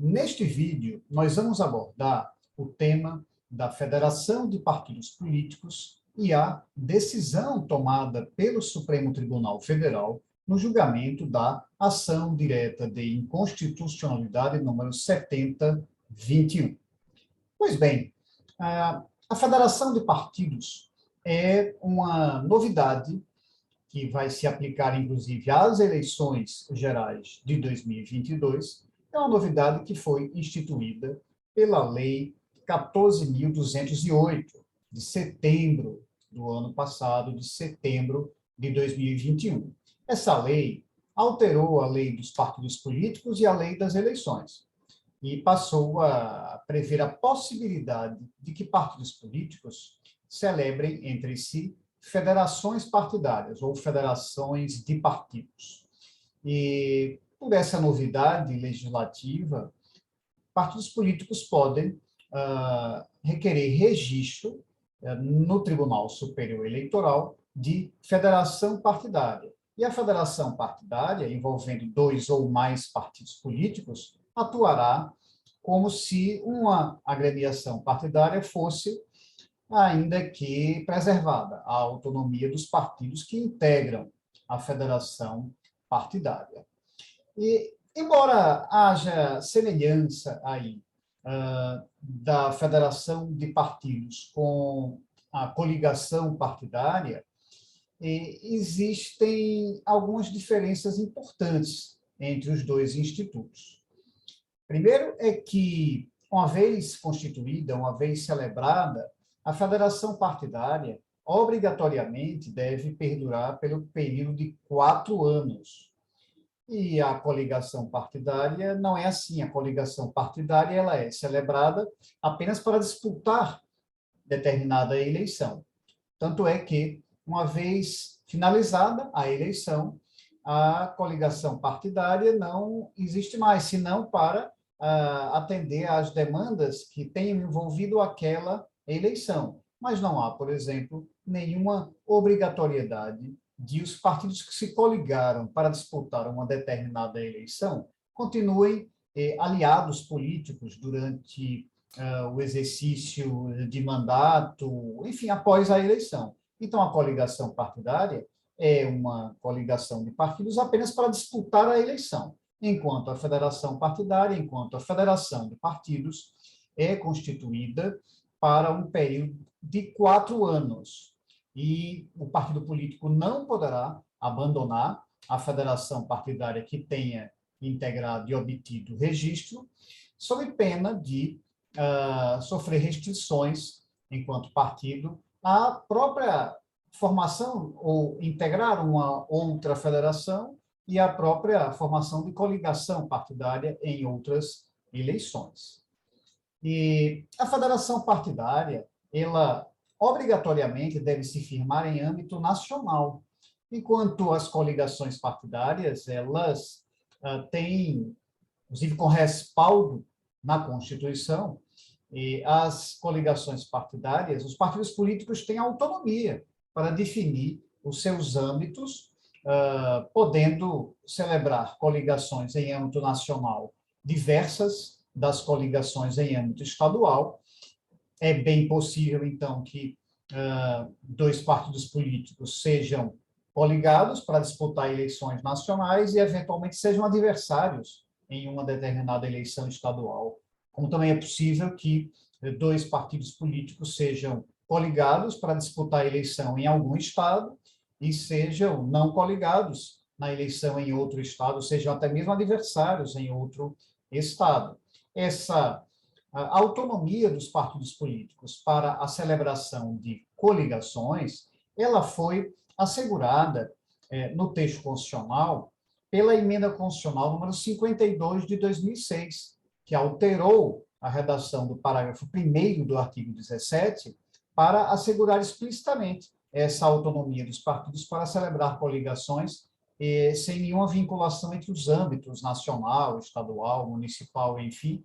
Neste vídeo, nós vamos abordar o tema da Federação de Partidos Políticos e a decisão tomada pelo Supremo Tribunal Federal no julgamento da ação direta de inconstitucionalidade número 7021. Pois bem, a Federação de Partidos é uma novidade que vai se aplicar, inclusive, às eleições gerais de 2022, é uma novidade que foi instituída pela Lei 14.208, de setembro do ano passado, de setembro de 2021. Essa lei alterou a lei dos partidos políticos e a lei das eleições, e passou a prever a possibilidade de que partidos políticos celebrem entre si federações partidárias ou federações de partidos. E, por essa novidade legislativa, partidos políticos podem requerer registro no Tribunal Superior Eleitoral de federação partidária. E a federação partidária, envolvendo 2 ou mais partidos políticos, atuará como se uma agremiação partidária fosse, ainda que preservada, a autonomia dos partidos que integram a federação partidária. E, embora haja semelhança aí da federação de partidos com a coligação partidária, existem algumas diferenças importantes entre os dois institutos. Primeiro é que, uma vez constituída, uma vez celebrada, a federação partidária obrigatoriamente deve perdurar pelo período de 4 anos. E a coligação partidária não é assim. A coligação partidária ela é celebrada apenas para disputar determinada eleição. Tanto é que, uma vez finalizada a eleição, a coligação partidária não existe mais, senão para atender às demandas que tenham envolvido aquela eleição. Mas não há, por exemplo, nenhuma obrigatoriedade de os partidos que se coligaram para disputar uma determinada eleição continuem aliados políticos durante o exercício de mandato, enfim, após a eleição. Então, a coligação partidária é uma coligação de partidos apenas para disputar a eleição, enquanto a federação partidária, enquanto a federação de partidos é constituída para um período de 4 anos. E o partido político não poderá abandonar a federação partidária que tenha integrado e obtido registro, sob pena de sofrer restrições, enquanto partido, à própria formação ou integrar uma outra federação e a própria formação de coligação partidária em outras eleições. E a federação partidária, ela obrigatoriamente deve se firmar em âmbito nacional, enquanto as coligações partidárias, elas têm, inclusive com respaldo na Constituição, e as coligações partidárias, os partidos políticos têm autonomia para definir os seus âmbitos, podendo celebrar coligações em âmbito nacional diversas das coligações em âmbito estadual. É bem possível, então, que 2 partidos políticos sejam coligados para disputar eleições nacionais e, eventualmente, sejam adversários em uma determinada eleição estadual. Como também é possível que 2 partidos políticos sejam coligados para disputar a eleição em algum estado e sejam não coligados na eleição em outro estado, sejam até mesmo adversários em outro estado. Essa a autonomia dos partidos políticos para a celebração de coligações, ela foi assegurada no texto constitucional pela emenda constitucional número 52 de 2006, que alterou a redação do parágrafo 1º do artigo 17 para assegurar explicitamente essa autonomia dos partidos para celebrar coligações sem nenhuma vinculação entre os âmbitos nacional, estadual, municipal, enfim.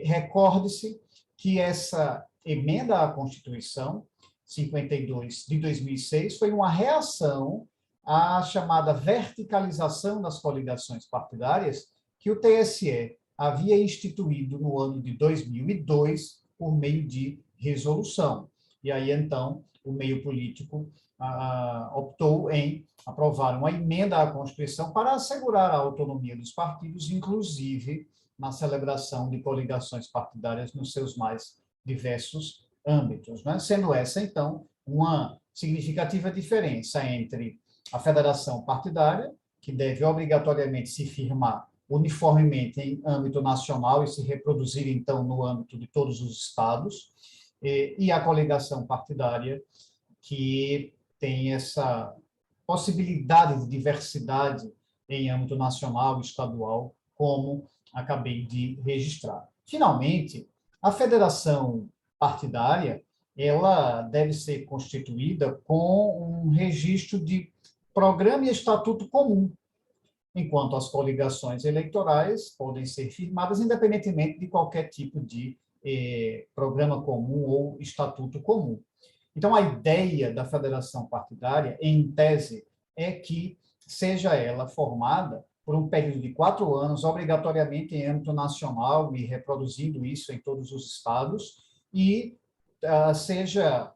Recorde-se que essa emenda à Constituição 52 de 2006 foi uma reação à chamada verticalização das coligações partidárias que o TSE havia instituído no ano de 2002 por meio de resolução. E aí, então, o meio político optou em aprovar uma emenda à Constituição para assegurar a autonomia dos partidos, inclusive na celebração de coligações partidárias nos seus mais diversos âmbitos, né? Sendo essa, então, uma significativa diferença entre a federação partidária, que deve obrigatoriamente se firmar uniformemente em âmbito nacional e se reproduzir, então, no âmbito de todos os estados, e a coligação partidária, que tem essa possibilidade de diversidade em âmbito nacional e estadual, como acabei de registrar. Finalmente, a federação partidária, ela deve ser constituída com um registro de programa e estatuto comum, enquanto as coligações eleitorais podem ser firmadas independentemente de qualquer tipo de programa comum ou estatuto comum. Então, a ideia da federação partidária, em tese, é que seja ela formada por um período de 4 anos, obrigatoriamente em âmbito nacional e reproduzindo isso em todos os estados, e seja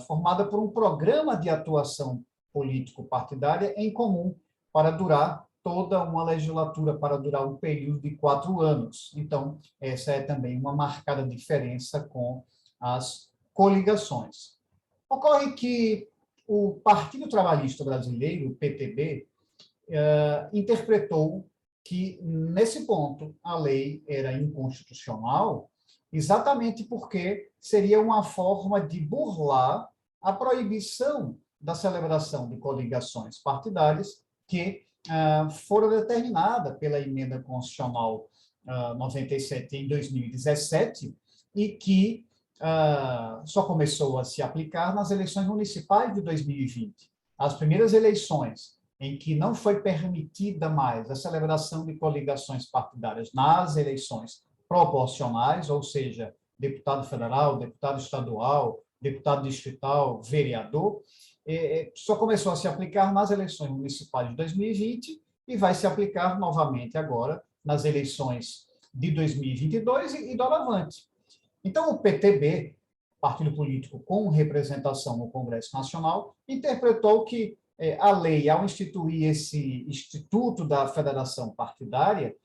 formada por um programa de atuação político-partidária em comum, para durar toda uma legislatura, para durar um período de 4 anos. Então, essa é também uma marcada diferença com as coligações. Ocorre que o Partido Trabalhista Brasileiro, o PTB, interpretou que, nesse ponto, a lei era inconstitucional, exatamente porque seria uma forma de burlar a proibição da celebração de coligações partidárias que foram determinadas pela Emenda Constitucional 97 em 2017 e que só começou a se aplicar nas eleições municipais de 2020. As primeiras eleições em que não foi permitida mais a celebração de coligações partidárias nas eleições proporcionais, ou seja, deputado federal, deputado estadual, deputado distrital, vereador, só começou a se aplicar nas eleições municipais de 2020 e vai se aplicar novamente agora nas eleições de 2022 e doravante. Então, o PTB, partido político com representação no Congresso Nacional, interpretou que a lei, ao instituir esse Instituto da Federação Partidária,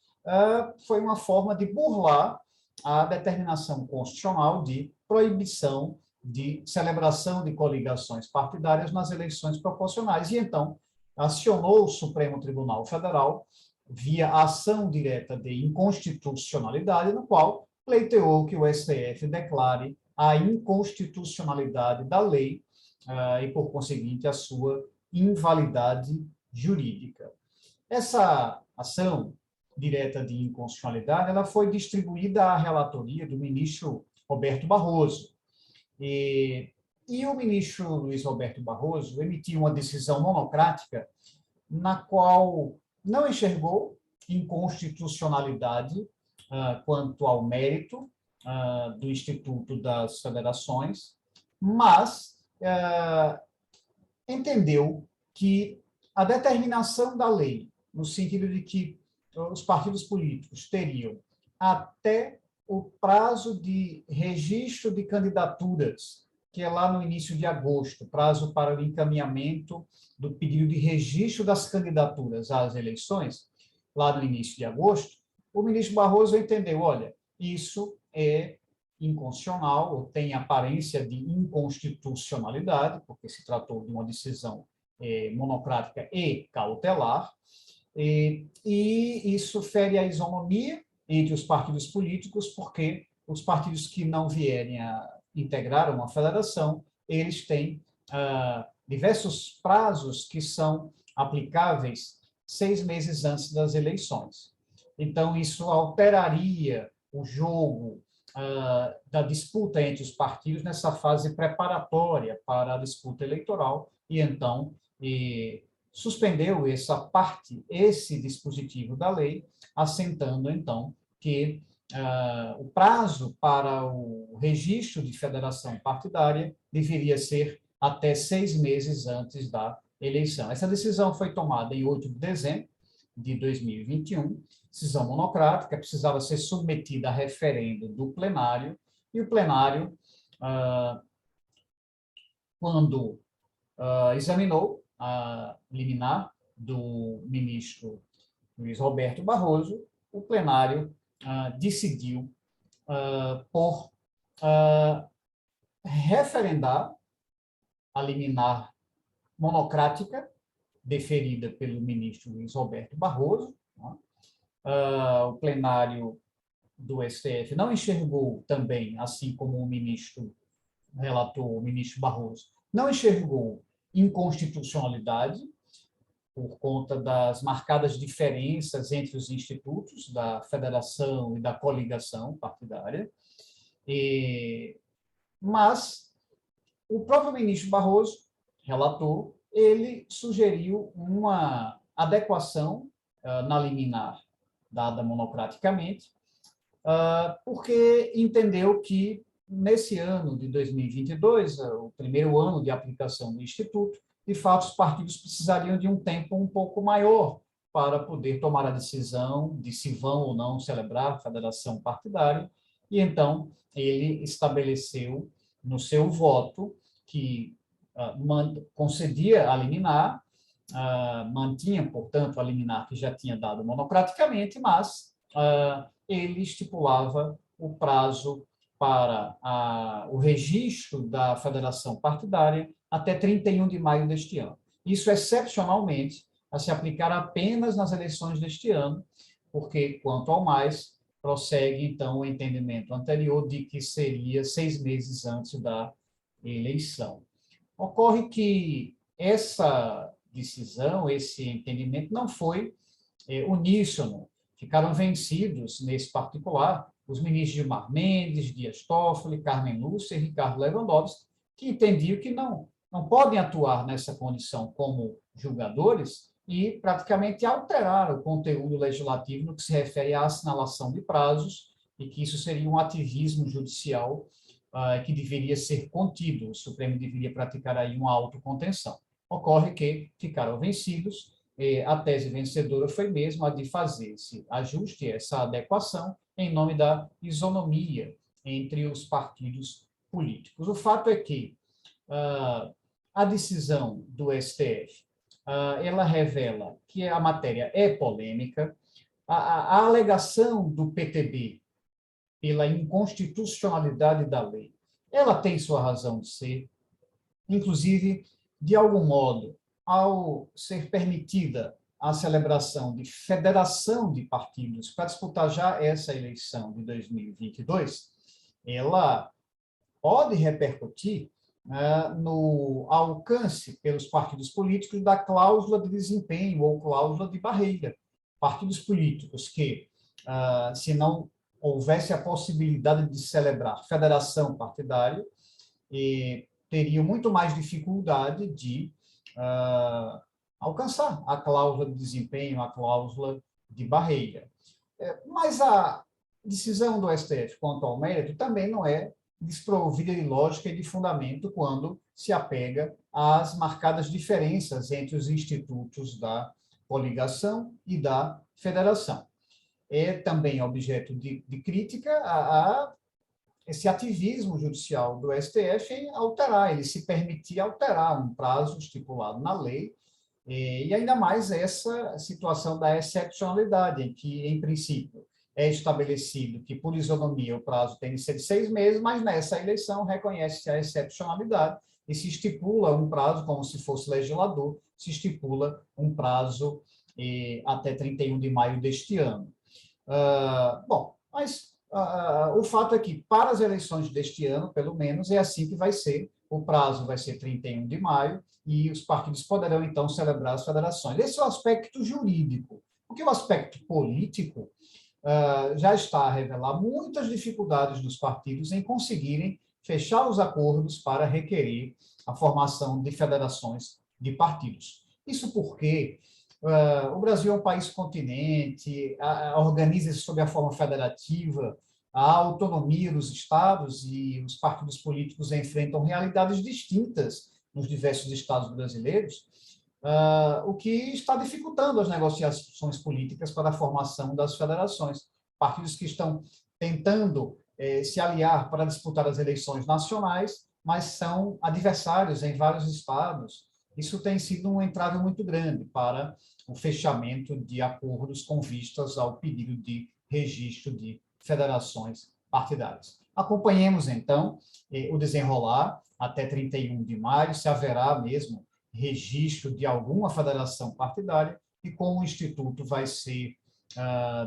foi uma forma de burlar a determinação constitucional de proibição de celebração de coligações partidárias nas eleições proporcionais. E, então, acionou o Supremo Tribunal Federal via ação direta de inconstitucionalidade, no qual pleiteou que o STF declare a inconstitucionalidade da lei e, por conseguinte, a sua invalidade jurídica. Essa ação direta de inconstitucionalidade ela foi distribuída à relatoria do ministro Roberto Barroso. E o ministro Luiz Roberto Barroso emitiu uma decisão monocrática na qual não enxergou inconstitucionalidade quanto ao mérito do Instituto das Federações, mas entendeu que a determinação da lei, no sentido de que os partidos políticos teriam até o prazo de registro de candidaturas, que é lá no início de agosto, prazo para o encaminhamento do pedido de registro das candidaturas às eleições, lá no início de agosto, o ministro Barroso entendeu, olha, isso é inconstitucional, ou tem aparência de inconstitucionalidade, porque se tratou de uma decisão monocrática e cautelar, e isso fere a isonomia entre os partidos políticos, porque os partidos que não vierem a integrar uma federação, eles têm diversos prazos que são aplicáveis 6 meses antes das eleições. Então, isso alteraria o jogo da disputa entre os partidos nessa fase preparatória para a disputa eleitoral, e então suspendeu essa parte, esse dispositivo da lei, assentando, então, que o prazo para o registro de federação partidária deveria ser até 6 meses antes da eleição. Essa decisão foi tomada em 8 de dezembro, de 2021, decisão monocrática, precisava ser submetida a referendo do plenário, e o plenário, quando examinou a liminar do ministro Luiz Roberto Barroso, o plenário decidiu por referendar a liminar monocrática deferida pelo ministro Luiz Roberto Barroso. O plenário do STF não enxergou também, assim como o ministro relator, o ministro Barroso, não enxergou inconstitucionalidade por conta das marcadas diferenças entre os institutos da federação e da coligação partidária. Mas o próprio ministro Barroso, relator, ele sugeriu uma adequação na liminar dada monocraticamente, porque entendeu que, nesse ano de 2022, o primeiro ano de aplicação do Instituto, de fato, os partidos precisariam de um tempo um pouco maior para poder tomar a decisão de se vão ou não celebrar a federação partidária, e então ele estabeleceu no seu voto que concedia a liminar, mantinha, portanto, a liminar que já tinha dado monocraticamente, mas ele estipulava o prazo para o registro da federação partidária até 31 de maio deste ano. Isso, excepcionalmente, a se aplicar apenas nas eleições deste ano, porque, quanto ao mais, prossegue, então, o entendimento anterior de que seria 6 meses antes da eleição. Ocorre que essa decisão, esse entendimento, não foi uníssono. Ficaram vencidos, nesse particular, os ministros Gilmar Mendes, Dias Toffoli, Carmen Lúcia e Ricardo Lewandowski, que entendiam que não podem atuar nessa condição como julgadores e praticamente alterar o conteúdo legislativo no que se refere à assinalação de prazos, e que isso seria um ativismo judicial que deveria ser contido. O Supremo deveria praticar aí uma autocontenção. Ocorre que ficaram vencidos. A tese vencedora foi mesmo a de fazer esse ajuste, essa adequação, em nome da isonomia entre os partidos políticos. O fato é que a decisão do STF, ela revela que a matéria é polêmica. A alegação do PTB pela inconstitucionalidade da lei, ela tem sua razão de ser. Inclusive, de algum modo, ao ser permitida a celebração de federação de partidos para disputar já essa eleição de 2022, ela pode repercutir no alcance pelos partidos políticos da cláusula de desempenho ou cláusula de barreira. Partidos políticos que, se não houvesse a possibilidade de celebrar federação partidária, teriam muito mais dificuldade de alcançar a cláusula de desempenho, a cláusula de barreira. Mas a decisão do STF quanto ao mérito também não é desprovida de lógica e de fundamento quando se apega às marcadas diferenças entre os institutos da coligação e da federação. É também objeto de crítica a esse ativismo judicial do STF em alterar, ele se permitir alterar um prazo estipulado na lei, e ainda mais essa situação da excepcionalidade, em que, em princípio, é estabelecido que, por isonomia, o prazo tem de ser de 6 meses, mas nessa eleição reconhece-se a excepcionalidade e se estipula um prazo, como se fosse legislador, se estipula um prazo até 31 de maio deste ano. Mas o fato é que, para as eleições deste ano, pelo menos, é assim que vai ser. O prazo vai ser 31 de maio e os partidos poderão, então, celebrar as federações. Esse é o aspecto jurídico. Porque o aspecto político já está a revelar muitas dificuldades dos partidos em conseguirem fechar os acordos para requerer a formação de federações de partidos. Isso porque o Brasil é um país continente, organiza-se sob a forma federativa, a autonomia dos estados e os partidos políticos enfrentam realidades distintas nos diversos estados brasileiros, o que está dificultando as negociações políticas para a formação das federações. Partidos que estão tentando se aliar para disputar as eleições nacionais, mas são adversários em vários estados. Isso tem sido um entrave muito grande para o fechamento de acordos com vistas ao pedido de registro de federações partidárias. Acompanhemos, então, o desenrolar até 31 de maio, se haverá mesmo registro de alguma federação partidária e como o Instituto vai ser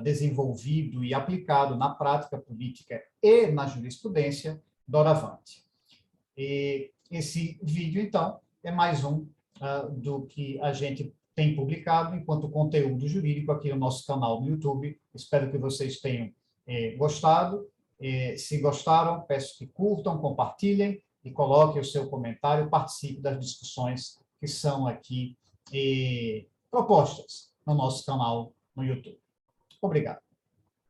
desenvolvido e aplicado na prática política e na jurisprudência doravante. E esse vídeo, então, é mais um do que a gente tem publicado enquanto conteúdo jurídico aqui no nosso canal no YouTube. Espero que vocês tenham gostado. Se gostaram, peço que curtam, compartilhem e coloquem o seu comentário, participe das discussões que são aqui propostas no nosso canal no YouTube. Obrigado.